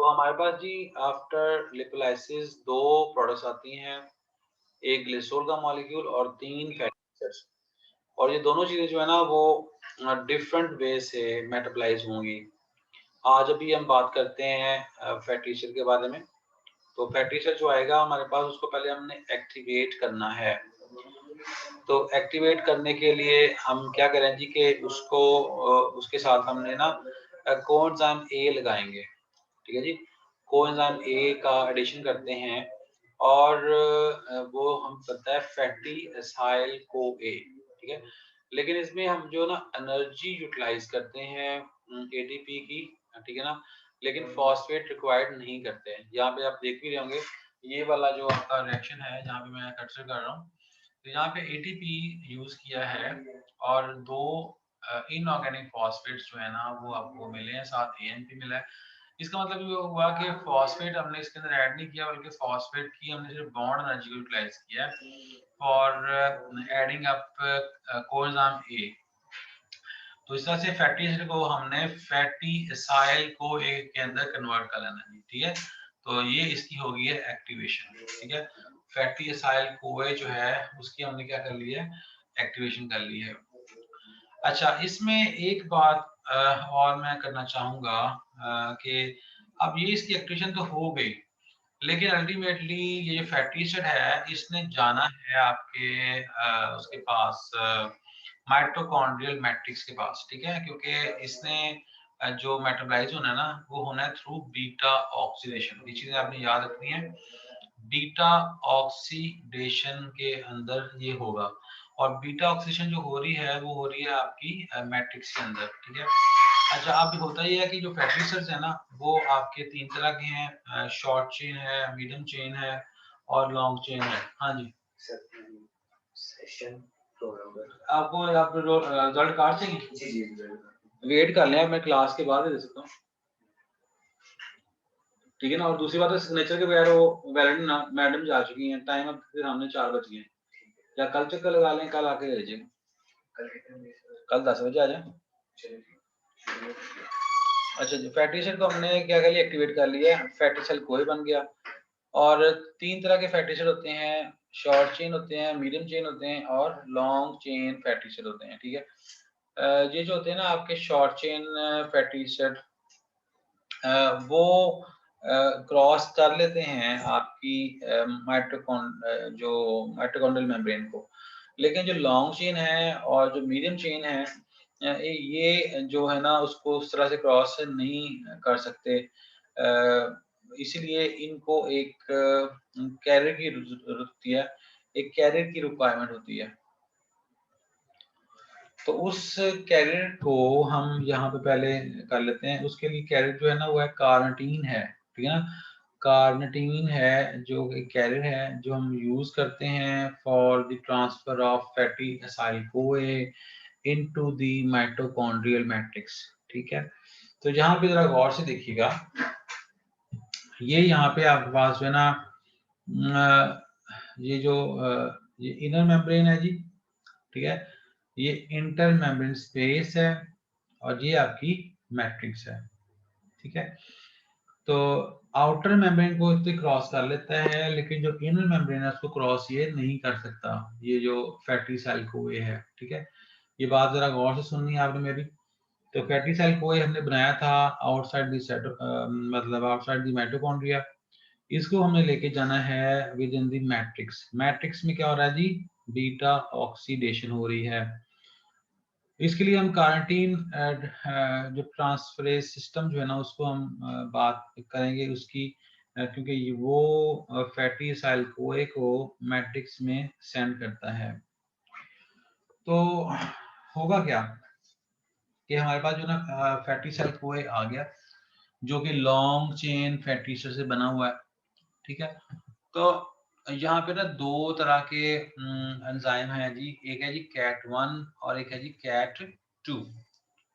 तो हमारे पास जी after lipolysis 2 products आती हैं, एक ग्लिसरॉल का मॉलिक्यूल और 3 फैटी एसिड्स। और ये दोनों चीज़ें जो है ना वो डिफरेंट वे से मेटाबोलाइज़ होंगी। आज अभी हम बात करते हैं फैटी एसिड के बारे में। तो फैटी एसिड जो आएगा हमारे पास उसको पहले हमने एक्टिवेट करना है। तो एक्टिवेट करने के लिए हम क्या करें जी कि उसको उसके साथ हमने ना कोएंजाइम ए लगाएँगे। ठीक है जी? कोएंजाइम ए का एडिशन करते हैं और वो हम बनता है फैटी एसाइल CoA, ठीक है? लेकिन इसमें हम जो ना एनर्जी यूटिलाइज़ करते हैं एटीपी की, ठीक है ना? लेकिन फॉस्फेट रिक्वायर्ड नहीं करते हैं। यहाँ पे आप देख भी रहे होंगे, ये वाला जो आपका रिएक्शन है, जहाँ पे मैं कर्सर कर रहा हूँ, तो यहाँ पे एटीपी यूज़ किया है और 2 इनऑर्गेनिक फॉस्फेट्स जो है ना, वो आपको मिले हैं, साथ एएनपी मिला है। इसका मतलब ये हुआ कि फॉस्फेट हमने इसके अंदर ऐड नहीं किया, बल्कि फॉस्फेट की हमने सिर्फ बॉन्ड एनर्जी को यूटिलाइज किया है for adding up coenzyme A. तो इस तरह से फैटी एसिड को हमने फैटी एसाइल को ए के अंदर कन्वर्ट कर लेना है, ठीक है? तो ये इसकी हो गई है एक्टिवेशन, ठीक है? फैटी एसाइल कोए जो है उसकी हमने क्या कर लिया है, एक्टिवेशन कर ली है। अच्छा, इसमें एक बात और मैं करना चाहूँगा कि अब ये इसकी एक्टिवेशन तो हो गई, लेकिन अल्टीमेटली ये जो फैटी एसिड है, इसने जाना है आपके उसके पास माइटोकॉन्ड्रियल मैट्रिक्स के पास, ठीक है? क्योंकि इसने जो मेटाबोलाइज़ होना है ना, वो होना है थ्रू बीटा ऑक्सीडेशन। ये चीज़ें आपने याद रखनी है। बीटा ऑक्सीडेशन के अंदर ये होगा और बीटा ऑक्सीडेशन जो हो रही है वो हो रही है आपकी मैट्रिक्स के अंदर, ठीक है? अच्छा, अब होता ये है कि जो फैटी एसिड्स है ना वो आपके 3 तरह के हैं, शॉर्ट चेन है, मीडियम चेन है और लॉन्ग चेन है। हाँ जी सेशन आपको आप रिजल्ट कार्ड चाहिए? जी जी वेट कर लें, मैं क्लास के बाद दे सकता हूँ, ठीक है ना? और दूसरी बात है सिग्नेचर के बगैर वो वैलिड ना मैडम जा चुकी हैं, टाइम अब फिर हमने 4 बज गए, या कल चक्कर लगा लें, कल आके ले लीजिएगा, कल 10 बजे आ जाए। अच्छा जी, फैटी एसिड को हमने क्या कर लिया, एक्टिवेट कर लिया, फैटी सेल कोई बन गया। और 3 तरह के फैटी एसिड होते हैं, शॉर्ट चेन होते हैं, मीडियम चेन होते हैं और लॉन्ग चेन फैटी एसिड होते हैं, ठीक है? ये जो होते हैं ना आपके शॉर्ट चेन फैटी एसिड, वो क्रॉस कर लेते हैं आपकी जो माइटोकॉन्ड्रियल मेम्ब्रेन को। लेकिन जो लॉन्ग चेन है और जो मीडियम चेन है, ये जो है ना उसको उस तरह से क्रॉस नहीं कर सकते। इसलिए इनको एक कैरियर की ज़रूरत होती है, एक कैरियर की रिक्वायरमेंट होती है। तो उस कैरियर को हम यहाँ पे पहले कर लेते हैं। उसके लिए कैरियर जो है ना वो है कार्निटीन है, ठीक है ना? कार्निटीन है जो एक कैरियर है जो हम यूज करते हैं for the transfer of fatty acyl कोए इनटू द माइटोकॉन्ड्रियल मैट्रिक्स, ठीक है? तो यहाँ पे जरा गौर से देखिएगा, ये यहाँ पे आपके पास जो है ना ये जो ये इनर मेम्ब्रेन है जी, ठीक है? ये इंटर मेम्ब्रेन स्पेस है और ये आपकी मैट्रिक्स है, ठीक है? तो आउटर मेम्ब्रेन को इससे क्रॉस कर लेता है, लेकिन जो इनर मेम्ब्रेन है उसको क्रॉस ये नहीं कर सकता, ये जो फैटी सेल को ये है, ठीक है? ये बात जरा गौर से सुननी है आपने मेरी। तो फैटी सेल को हमने बनाया था आउटसाइड द मतलब आउटसाइड द माइटोकॉन्ड्रिया। इसको हमने लेके जाना है with in the matrix. Matrix में क्या हो रहा है जी, बीटा ऑक्सीडेशन हो रही है। इसके लिए हम कार्निटीन जो ट्रांसफरेज सिस्टम जो है ना उसको हम बात करेंगे उसकी, क्योंकि वो फैटी एसाइल कोए को मैट्रिक्स में सेंड करता है। तो होगा क्या कि हमारे पास जो ना फैटी सेल कोए आ गया जो कि लॉन्ग चेन फैटी एसिड से बना हुआ है, ठीक है? तो यहाँ पे ना 2 तरह के एंजाइम हैं जी, एक है जी कैट 1 और एक है जी कैट 2,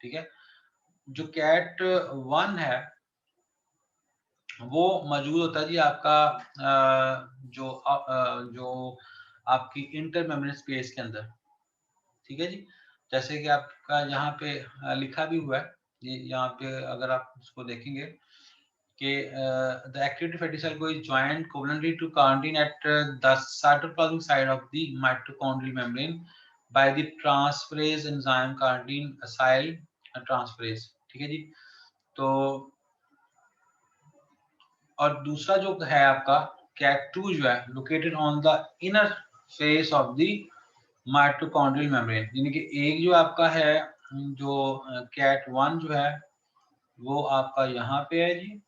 ठीक है? जो कैट 1 है वो मौजूद होता है जी आपका जो आपकी इंटर मेम्ब्रेन स्पेस के अंदर, ठीक है जी? जैसे कि आपका यहाँ पे लिखा भी हुआ है, ये यहाँ पे अगर आप उसको देखेंगे कि the active fatty cell is joined covalently to carnitine at the cytoplasmic side of the mitochondrial membrane by the transferase enzyme carnitine acyl transferase। ठीक है जी। तो और दूसरा जो है आपका CAT2 जो है located on the inner face of the mitochondrial membrane, यानी कि एक जो आपका है जो CAT1 जो है वो आपका यहाँ पे है जी,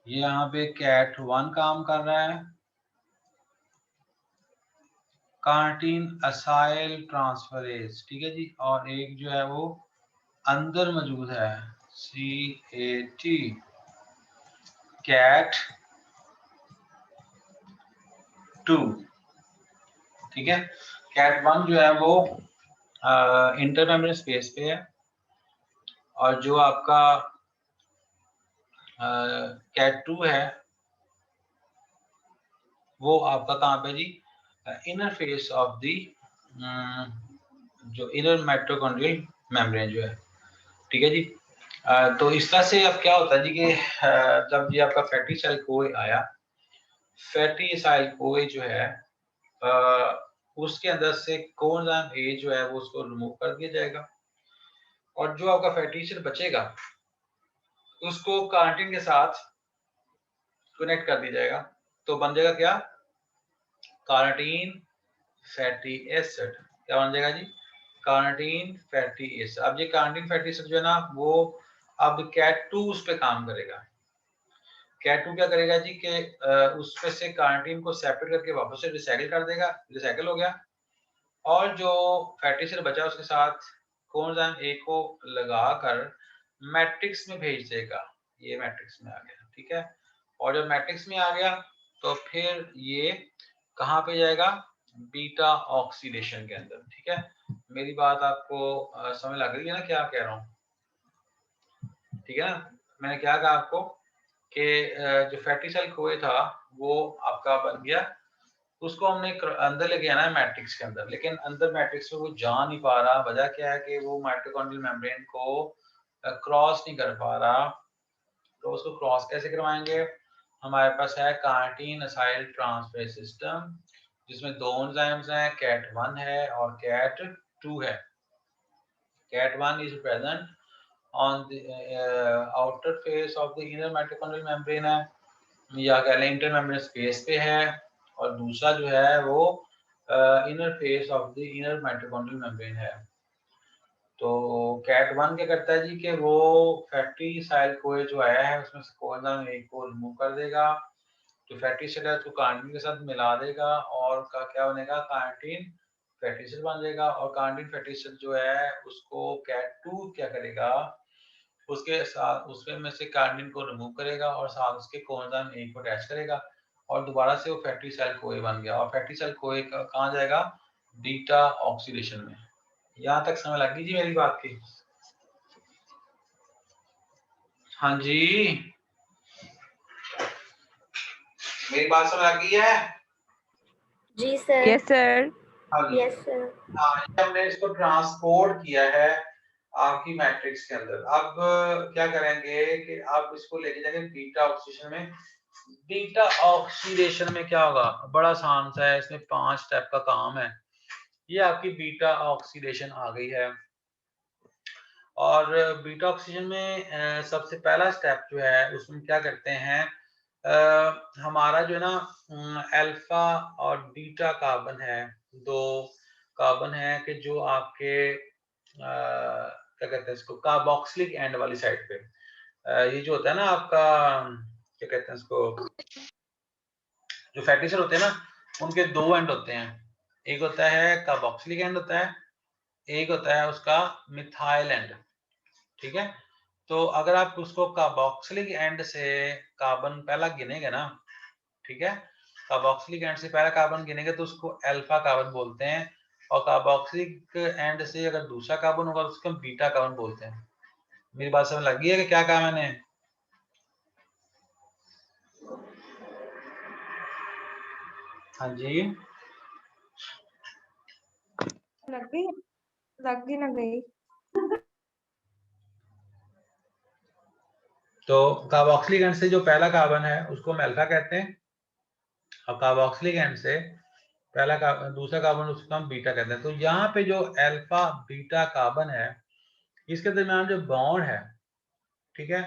ये यहाँ पे CAT1 काम कर रहा है, कार्निटीन असाइल ट्रांसफरेज। ठीक है जी। और एक जो है वो अंदर मौजूद है CAT CAT2। ठीक है। CAT1 जो है वो इंटरमेम्ब्रेन स्पेस पे है, और जो आपका CAT2 है वो आपका कहाँ पे जी, इनर फेस ऑफ दी जो इनर माइटोकॉन्ड्रियल मेम्ब्रेन जो है। ठीक है जी। तो इस तरह से अब क्या होता है जी कि जब ये आपका फैटी सेल कोई आया, फैटी सेल कोई जो है उसके अंदर से कोएंजाइम ए जो है वो उसको रिमूव कर दिया जाएगा, और जो आपका फैटी सेल बचेगा उसको कार्निटीन के साथ कनेक्ट कर दिया जाएगा। तो बन जाएगा क्या, कार्निटीन फैटी एसिड। क्या बन जाएगा जी, कार्निटीन फैटी एसिड। अब ये कार्निटीन फैटी एसिड जो है ना वो अब CAT2 उस पे काम करेगा। CAT2 क्या करेगा जी कि उस पे से कार्निटीन को सेपरेट करके वापस से रिसाइकिल कर देगा, रिसाइकिल हो गया, और जो फैटी एसिड बचा उसके साथ कोएंजाइम ए को लगाकर मैट्रिक्स में भेज देगा। ये मैट्रिक्स में आ गया। ठीक है। और जब मैट्रिक्स में आ गया तो फिर ये कहाँ पे जाएगा, बीटा ऑक्सीडेशन के अंदर। ठीक है। मेरी बात आपको समझ लग रही है ना क्या कह रहा हूँ? ठीक है ना। मैंने क्या कहा आपको कि जो फैटी सेल कोए था वो आपका बन गया, उसको हमने अंदर लेके आना है मैट्रिक्स के अंदर, लेकिन अंदर मैट्रिक्स में वो जा नहीं पा रहा। वजह क्या है कि वो माइटोकॉन्ड्रियल मेम्ब्रेन को क्रॉस नहीं कर पा रहा। तो उसको क्रॉस कैसे करवाएंगे, हमारे पास है कार्निटीन असाइल ट्रांसफरेज सिस्टम, जिसमें दो एंजाइम्स हैं, CAT1 है और CAT2 है। CAT1 is present on the outer face of the inner mitochondrial membrane है, या कह लें इंटरमेम्ब्रेन स्पेस पे है, और दूसरा जो है वो inner face of the inner mitochondrial membrane है। तो CAT1 क्या करता है जी कि वो फैटी सेल कोए जो आया है उसमें से कोएंजाइम ए को रिमूव कर देगा, जो फैटी एसिड है उसको कार्निटीन के साथ मिला देगा, और का क्या बनेगा, कार्निटीन फैटी एसिड बन जाएगा। और कार्निटीन फैटी एसिड जो है उसको CAT2 क्या करेगा, उसके साथ उसमें में से कार्निटीन को रिमूव करेगा और साथ उसके कोएंजाइम ए को अटैच करेगा, और दोबारा से वो फैटी सेल कोए बन गया। और फैटी सेल कोए कहाँ जाएगा, बीटा ऑक्सीडेशन में। यहाँ तक समझ लग गई जी मेरी बात की? हाँ जी, मेरी बात समझ लग गई है? जी सर। Yes sir. हाँ जी। Yes sir. हाँ, हमने इसको ट्रांसपोर्ट किया है आपकी मैट्रिक्स के अंदर। अब क्या करेंगे कि आप इसको लेके जाएंगे बीटा ऑक्सीडेशन में। बीटा ऑक्सीडेशन में क्या होगा, बड़ा आसान सा है, इसमें 5 स्टेप का काम है। ये आपकी बीटा ऑक्सीडेशन आ गई है, और बीटा ऑक्सीजन में सबसे पहला स्टेप जो है उसमें क्या करते हैं, हमारा जो है ना अल्फा और बीटा कार्बन है, दो कार्बन है कि जो आपके क्या कहते हैं इसको, कार्बोक्सिलिक एंड वाली साइड पे ये जो होता है ना आपका, क्या कहते हैं इसको, जो फैटी एसिड होते हैं ना उनके दो एंड होते हैं, एक होता है कार्बोक्सिलिक एंड होता है, एक होता है उसका मिथाइल एंड। ठीक है। तो अगर आप उसको कार्बोक्सिलिक एंड से कार्बन पहला गिनेंगे ना, ठीक है, कार्बोक्सिलिक एंड से पहला कार्बन गिनेंगे तो उसको अल्फा कार्बन बोलते हैं, और कार्बोक्सिलिक एंड से अगर दूसरा कार्बन होगा तो उसको हम बीटा कार्बन बोलते हैं। मेरी बात समझ लग गई है कि क्या कहा मैंने? हाँ जी, लग गई ना गई? तो कार्बोक्सिलिक एंड से जो पहला कार्बन है उसको हम अल्फा कहते हैं, और कार्बोक्सिलिक एंड से दूसरा कार्बन उसको हम बीटा कहते हैं। तो यहाँ पे जो अल्फा बीटा कार्बन है इसके दरमियान जो बॉन्ड है, ठीक है,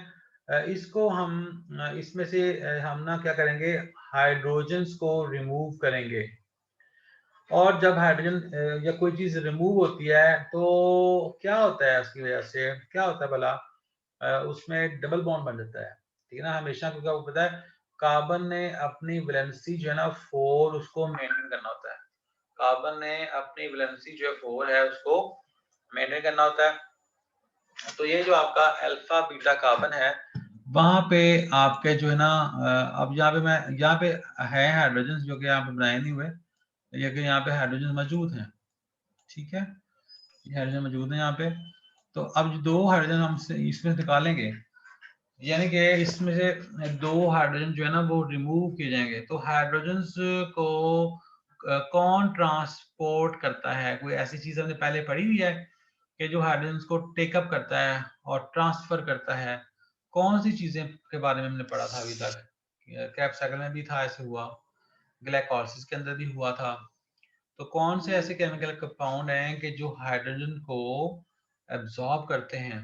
इसको हम इसमें से हम ना क्या करेंगे, हाइड्रोजन्स को रिमूव करेंगे। और जब हाइड्रोजन या कोई चीज रिमूव होती है तो क्या होता है, उसकी वजह से क्या होता है भला, उसमें डबल बॉन्ड बन जाता है, ठीक है ना हमेशा, क्योंकि आपको पता है कार्बन ने अपनी वैलेंसी जो है ना 4 उसको मेंटेन करना होता है। कार्बन ने अपनी वैलेंसी जो है 4 है उसको मेंटेन करना होता है। तो ये जो आपका अल्फा बीटा कार्बन है वहां पे आपके जो है ना अब यहाँ पे है हाइड्रोजन जो कि यहाँ पे बनाए नहीं हुए, ये कि यहाँ पे हाइड्रोजन मौजूद हैं, ठीक है, ये हाइड्रोजन मौजूद है यहाँ पे। तो अब जो 2 हाइड्रोजन हम इसमें निकालेंगे, यानी कि इसमें से 2 हाइड्रोजन जो है ना वो रिमूव किए जाएंगे। तो हाइड्रोजन्स को कौन ट्रांसपोर्ट करता है, कोई ऐसी चीज हमने पहले पढ़ी हुई है कि जो हाइड्रोजन्स को टेकअप करता है और ट्रांसफर करता है? कौन सी चीजें के बारे में हमने पढ़ा था अभी तक? क्रैब साइकिल में भी था, ऐसे हुआ, ग्लाइकोलाइसिस के अंदर भी हुआ था। तो कौन से ऐसे केमिकल कंपाउंड हैं कि जो हाइड्रोजन को एब्जॉर्ब करते हैं?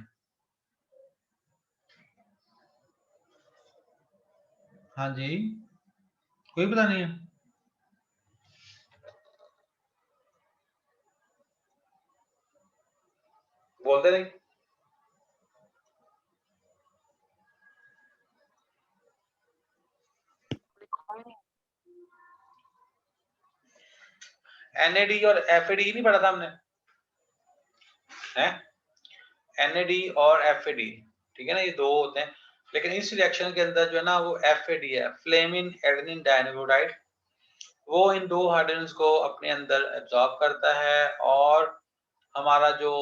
हाँ जी, कोई पता नहीं है? बोलते नहीं। NAD और FAD नहीं पढ़ा था हमने, है? NAD और FAD, ठीक है ना, ये 2 होते हैं, लेकिन इस रिएक्शन के अंदर जो है ना वो FAD है, फ्लेमिन एडेनिन डाइन्यूक्लियोटाइड, वो इन 2 हाइड्रोजन्स को अपने अंदर एब्जॉर्ब करता है। और हमारा जो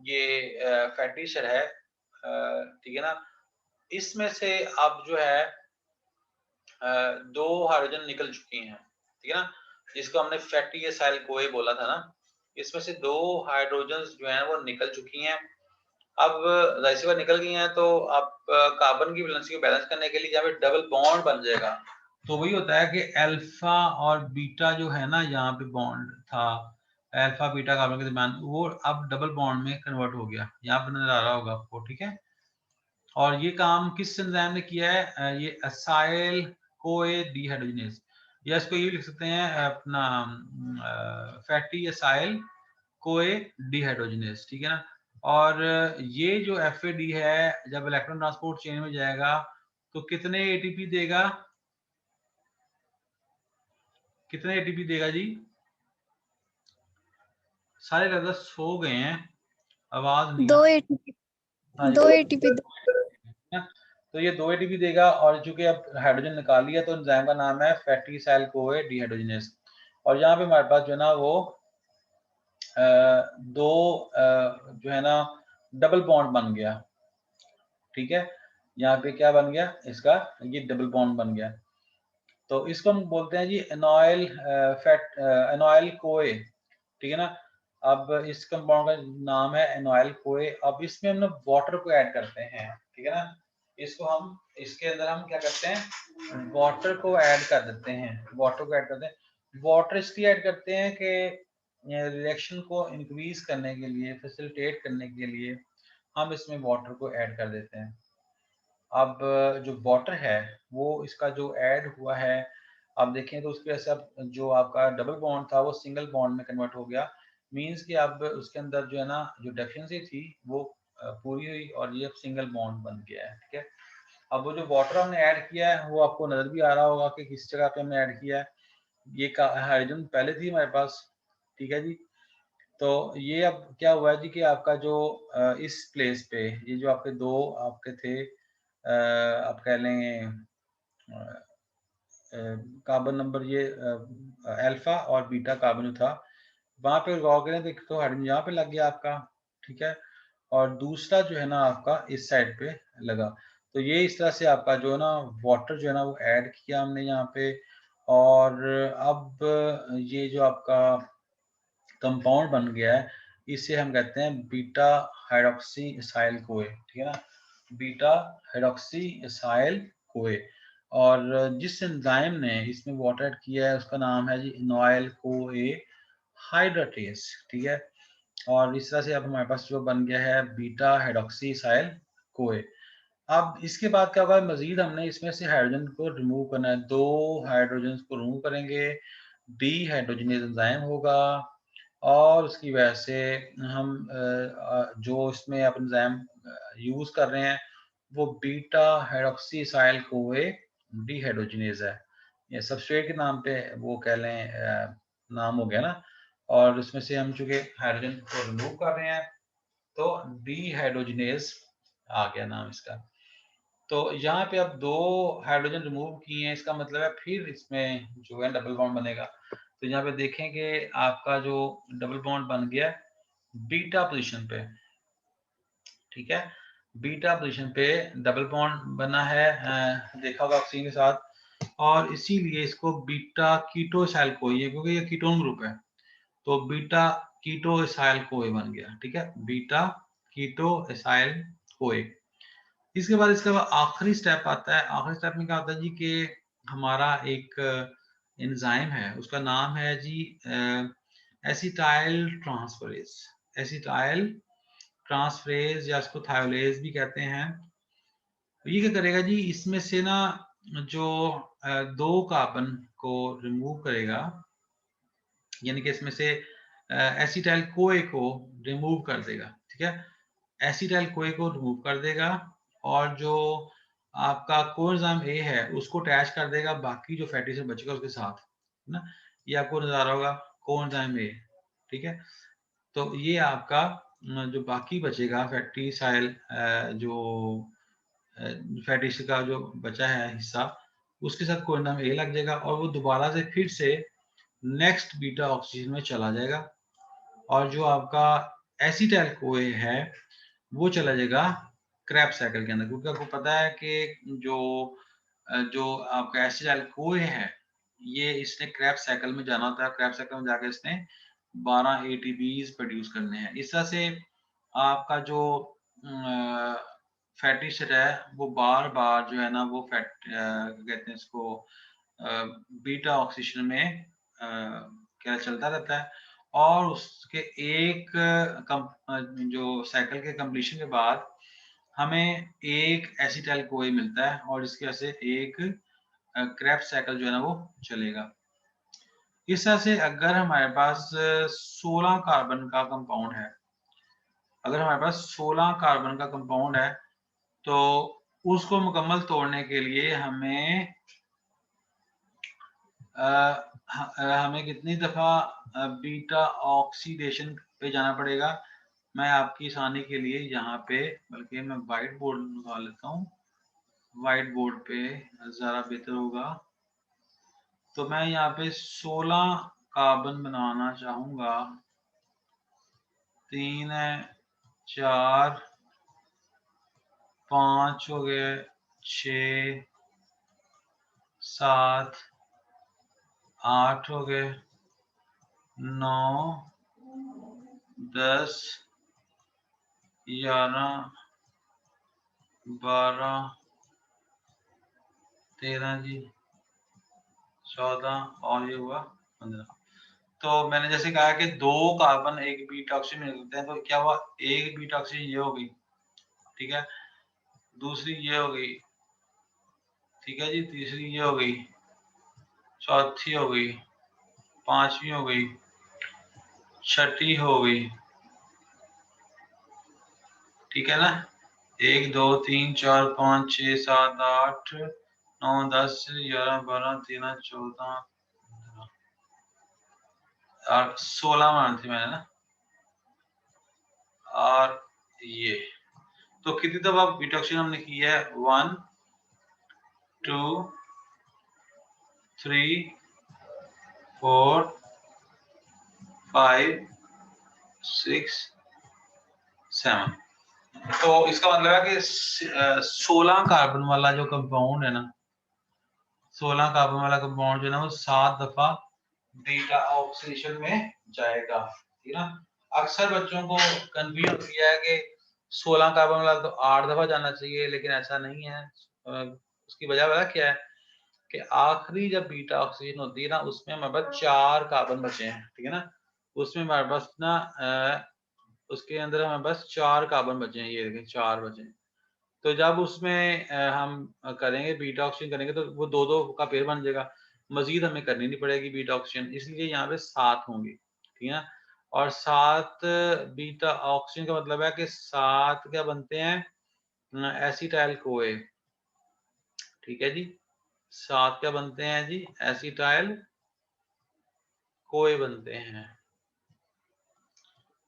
ये फैटी एसिड है, ठीक है ना, इसमें से अब जो है 2 हाइड्रोजन निकल चुकी हैं, ठीक है ना, जिसको हमने फैटी एसाइल कोए बोला था ना, इसमें से 2 हाइड्रोजन्स जो है वो निकल चुकी हैं। अब जाहिर सी बात निकल गई हैं, तो अब कार्बन की वैलेंसी को बैलेंस करने के लिए यहाँ पे डबल बॉन्ड बन जाएगा। तो वही होता है कि अल्फा और बीटा जो है ना, यहाँ पे बॉन्ड था अल्फा बीटा कार्बन के दरमियान, वो अब डबल बॉन्ड में कन्वर्ट हो गया, यहाँ पे नजर आ रहा होगा आपको, ठीक है। और ये काम किस एंजाइम ने किया है? ये असाइल कोए डिहाइड्रोजिनेज, या इसको ये लिख सकते हैं अपना फैटी असाइल कोए डिहाइड्रोजिनेज, ठीक है ना। और ये जो FAD है जब इलेक्ट्रॉन ट्रांसपोर्ट चेन में जाएगा तो कितने ATP देगा? कितने ATP देगा जी? सारे लगभग सो गए हैं, आवाज नहीं 2 आ ATP हाँ 2 जी, ATP तो ये 2 ATP देगा। और चूंकि अब हाइड्रोजन निकाल लिया तो एंजाइम का नाम है फैटी असाइल कोए डिहाइड्रोजिनेज। और यहाँ पे हमारे पास जो है ना वो 2 जो है ना डबल बॉन्ड बन गया, ठीक है। यहाँ पे क्या बन गया इसका, ये डबल बॉन्ड बन गया। तो इसको हम बोलते हैं जी एनॉयल एनॉयल कोए, ठीक है ना। अब इस कंपाउंड का नाम है एनॉयल कोए। अब इसमें हम लोग वाटर को ऐड करते हैं, ठीक है ना। इसको हम इसके अंदर हम क्या करते हैं, वाटर को ऐड कर देते हैं, वाटर को ऐड करते हैं। वाटर इसलिए ऐड करते हैं कि रिएक्शन को इंक्रीज करने के लिए, फैसिलिटेट करने के लिए हम इसमें वाटर को ऐड कर देते हैं। अब जो वाटर है वो इसका जो ऐड हुआ है, आप देखें तो उसकी वजह से अब जो आपका डबल बॉन्ड था वो सिंगल बॉन्ड में कन्वर्ट हो गया। मींस कि अब उसके अंदर जो है ना जो डेफिशिएंसी थी वो पूरी हुई और ये अब सिंगल बॉन्ड बन गया है, ठीक है। अब वो जो वाटर हमने ऐड किया है वो आपको नजर भी आ रहा होगा कि किस जगह पे हमने ऐड किया है। ये हाइड्रोजन पहले थी हमारे पास, ठीक है जी। तो ये अब क्या हुआ है जी कि आपका जो इस प्लेस पे ये जो आपके 2 आपके थे, आप कह लें कार्बन नंबर, ये अल्फा और बीटा कार्बन जो था, वहां पे गौर करें तो हाइड्रोजन यहाँ पे लग गया आपका, ठीक है। और दूसरा जो है ना आपका इस साइड पे लगा। तो ये इस तरह से आपका जो है ना वाटर जो है ना वो ऐड किया हमने यहाँ पे। और अब ये जो आपका कंपाउंड बन गया है इसे हम कहते हैं बीटा हाइड्रोक्सी इसाइल कोए, ठीक है ना। बीटा हाइड्रोक्सी इसाइल कोए। और जिस एंजाइम ने इसमें वाटर ऐड किया है उसका नाम है जी इनॉयल कोए हाइड्रेटेस, ठीक है। और इस तरह से अब हमारे पास जो बन गया है बीटा हाइड्रोक्सी इसाइल कोए। अब इसके बाद क्या होगा, मजीद हमने इसमें से हाइड्रोजन को रिमूव करना है, 2 हाइड्रोजन को रिमूव करेंगे, डी हाइड्रोजनेज एंजाइम होगा और उसकी वजह से हम जो इसमें अपन एंजाइम यूज कर रहे हैं वो बीटा हाइड्रोक्सी इसाइल कोए डीहाइड्रोजिनेज है। ये सबस्ट्रेट के नाम पे वो कह लें नाम हो गया ना। और उसमें से हम चूंकि हाइड्रोजन को रिमूव कर रहे हैं तो डीहाइड्रोजिनेज आ गया नाम इसका। तो यहाँ पे अब 2 हाइड्रोजन रिमूव किए हैं, इसका मतलब है फिर इसमें जो है डबल बॉन्ड बनेगा। तो यहाँ पे देखें कि आपका जो डबल बॉन्ड बन गया बीटा पोजीशन पे, ठीक है। बीटा पोजीशन पे डबल बॉन्ड बना है, देखा होगा ऑक्सीजन के साथ, और इसीलिए इसको बीटा कीटो इसाइल कोई है क्योंकि ये कीटोन ग्रुप है। तो बीटा कीटो इसाइल कोए बन गया, ठीक है, बीटा कीटो इसाइल कोए। इसके बाद आखिरी स्टेप आता है। आखिरी स्टेप में क्या होता है जी कि हमारा एक एंजाइम है, उसका नाम है जी एसिटाइल ट्रांसफरेज। एसिटाइल ट्रांसफरेज या इसको थायोलेज भी कहते हैं। ये क्या करेगा जी, इसमें से ना जो 2 कार्बन को रिमूव करेगा, यानी कि इसमें से एसिटाइल कोए को रिमूव कर देगा, ठीक है। एसिटाइल कोए को रिमूव कर देगा और जो आपका कोएंजाइम ए है उसको अटैच कर देगा बाकी जो फैटी एसिड बचेगा उसके साथ, है ना। ये आपको नजर आ रहा होगा कोएंजाइम ए, ठीक है। तो ये आपका जो बाकी बचेगा फैटी एसिड जो फैटी एसिड का जो बचा है हिस्सा उसके साथ कोएंजाइम ए लग जाएगा और वो दोबारा से फिर से नेक्स्ट बीटा ऑक्सीजन में चला जाएगा। और जो आपका एसिटाइल कोए है वो चला जाएगा क्रैब साइकिल के अंदर, क्योंकि आपको पता है कि जो आपका एसिटाइल कोए है ये इसने क्रैब साइकिल में जाना होता है। क्रैब साइकिल में जाकर इसने 12 एटीपीज प्रोड्यूस करने हैं। इस तरह से आपका जो फैटी एसिड है वो बार बार जो है ना वो कहते हैं इसको बीटा ऑक्सीजन में क्या चलता रहता है। और उसके एक जो साइकिल के कंप्लीशन के बाद हमें एक एसिटाइल कोए मिलता है और इसकी वजह से एक क्रैब साइकिल जो है ना वो चलेगा। इस तरह से अगर हमारे पास 16 कार्बन का कंपाउंड है, अगर हमारे पास 16 कार्बन का कंपाउंड है तो उसको मुकम्मल तोड़ने के लिए हमें हमें कितनी दफा बीटा ऑक्सीडेशन पे जाना पड़ेगा। मैं आपकी आसानी के लिए यहाँ पे बल्कि मैं व्हाइट बोर्ड निकाल लेता हूँ, व्हाइट बोर्ड पे ज़रा बेहतर होगा। तो मैं यहाँ पे 16 कार्बन बनाना चाहूँगा। 3 है, 4, 5 हो गए, 6, 7, 8 हो गए, 9, 10, 11, 12, 13 जी, 14 और ये हुआ 15। तो मैंने जैसे कहा कि 2 कार्बन एक बीटा ऑक्सीजन में निकलते हैं, तो क्या हुआ, एक बीटा ऑक्सीजन ये हो गई, ठीक है, दूसरी ये हो गई, ठीक है जी, तीसरी ये हो गई, चौथी हो गई, पांचवी हो गई, छठी हो गई, ठीक है ना। 1 2 3 4 5 6 7 8 9 10 11 12 13 14 और 16 मानी थी मैंने ना। और ये तो कितनी दफा बीटा ऑक्सीजन हमने की है, 1 2 3 4 5 6 7। तो इसका मतलब है कि 16 कार्बन वाला जो कंपाउंड है ना, 16 कार्बन वाला कंपाउंड जो है ना वो 7 दफा बीटा ऑक्सीडेशन में जाएगा, ठीक है ना। अक्सर बच्चों को कंफ्यूजन किया है कि 16 कार्बन वाला तो 8 दफा जाना चाहिए, लेकिन ऐसा नहीं है। उसकी वजह पता क्या है कि आखिरी जब बीटा ऑक्सीजन होती है ना, उसमें हमारे पास 4 कार्बन बचे हैं, ठीक है ना। उसमें हमारे पास ना उसके अंदर हमारे पास 4 कार्बन बचे हैं, ये देखें 4 बचे हैं। तो जब उसमें हम करेंगे बीटा ऑक्सीजन करेंगे तो वो 2-2 का पेयर बन जाएगा, मजीद हमें करनी नहीं पड़ेगी बीटा ऑक्सीजन, इसलिए यहाँ पे 7 होंगे, ठीक है ना। और 7 बीटा ऑक्सीजन का मतलब है कि 7 क्या बनते हैं, एसिटाइल कोए, ठीक है जी। 7 क्या बनते हैं जी, एसिटाइल कोए बनते हैं।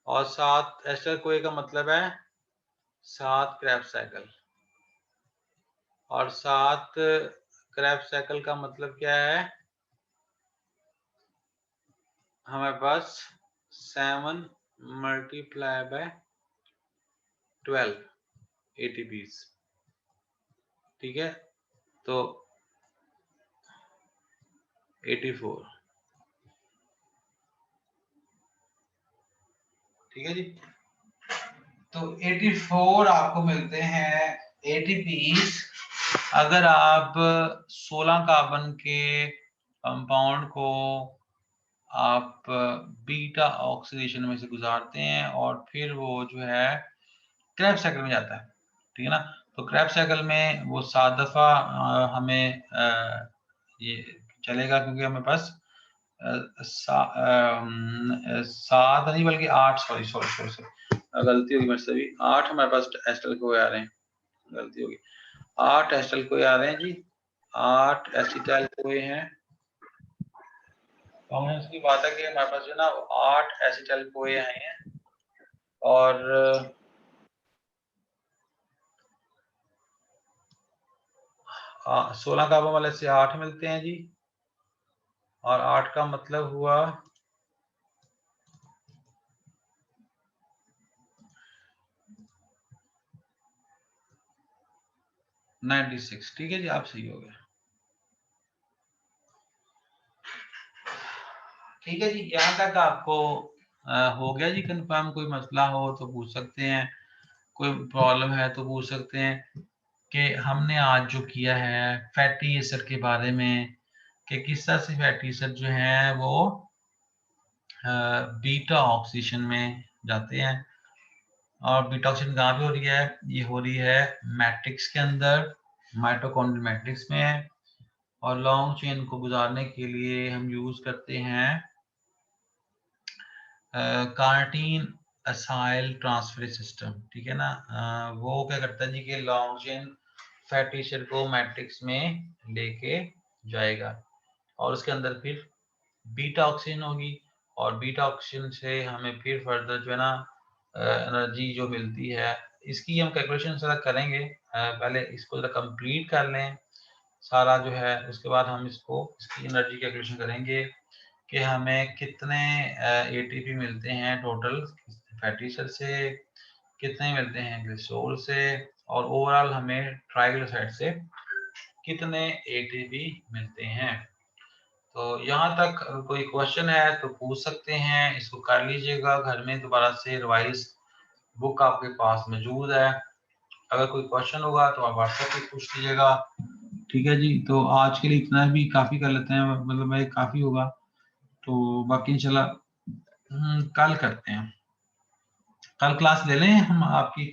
और 7 एसिटाइल कोए का मतलब है 7 क्रैब साइकिल। और 7 क्रैब साइकिल का मतलब क्या है, हमारे पास 7 मल्टीप्लाई बाय 12 ATPs, ठीक है। तो 84, ठीक है जी। तो 84 आपको मिलते हैं ATPs अगर आप 16 कार्बन के कंपाउंड को आप बीटा ऑक्सीडेशन में से गुजारते हैं और फिर वो जो है क्रैब साइकिल में जाता है, ठीक है ना। तो क्रैब साइकिल में वो 7 दफा हमें ये चलेगा, क्योंकि हमें पास 7 नहीं बल्कि 8, सॉरी सॉरी सॉरी सॉरी, गलती होगी मेरे से भी, 8 हमारे पास एस्टल को आ रहे हैं, गलती होगी, 8 एस्टल को आ रहे हैं जी, 8 एसिटाइल कोए हैं। कॉमन की बात है कि हमारे पास जो ना 8 एसिटाइल कोए आए हैं और 16 कार्बन वाले से 8 मिलते हैं जी, और 8 का मतलब हुआ 96, ठीक है जी, आप सही हो गए, ठीक है जी। यहाँ तक आपको हो गया जी कंफर्म। कोई मसला हो तो पूछ सकते हैं, कोई प्रॉब्लम है तो पूछ सकते हैं कि हमने आज जो किया है फैटी एसिड के बारे में, कि किस तरह से फैटी एसिड जो है वो बीटा ऑक्सीडेशन में जाते हैं। और बीटा ऑक्सीडेशन कहाँ पे हो रही है, ये हो रही है मैट्रिक्स के अंदर, माइटोकॉन्ड्रियल मैट्रिक्स में है। और लॉन्ग चेन को गुजारने के लिए हम यूज करते हैं कार्टीन असाइल ट्रांसफर सिस्टम, ठीक है ना। वो क्या करता है जी कि लॉन्ग चेन फैटी एसिड को मैट्रिक्स में लेके जाएगा और उसके अंदर फिर बीटा ऑक्सीजन होगी, और बीटा ऑक्सीजन से हमें फिर फर्दर जो है ना एनर्जी जो मिलती है, इसकी हम कैलकुलेशन सारा करेंगे। पहले इसको जरा कंप्लीट कर लें सारा जो है, उसके बाद हम इसकी एनर्जी कैलकुलेशन करेंगे कि हमें कितने ATP मिलते हैं टोटल फैटी एसिड से, कितने मिलते हैं ग्लिसरॉल से, और ओवरऑल हमें ट्राइग्लिसराइड से कितने ATP मिलते हैं। तो यहाँ तक कोई क्वेश्चन है तो पूछ सकते हैं, इसको कर लीजिएगा घर में, दोबारा से रिवाइज बुक आपके पास मौजूद है। अगर कोई क्वेश्चन होगा तो आप व्हाट्सएप पे पूछ लीजिएगा, ठीक है जी। तो आज के लिए इतना भी काफ़ी कर लेते हैं, मतलब भाई काफ़ी होगा, तो बाकी इंशाल्लाह कल करते हैं। कल क्लास ले लें हम आपकी।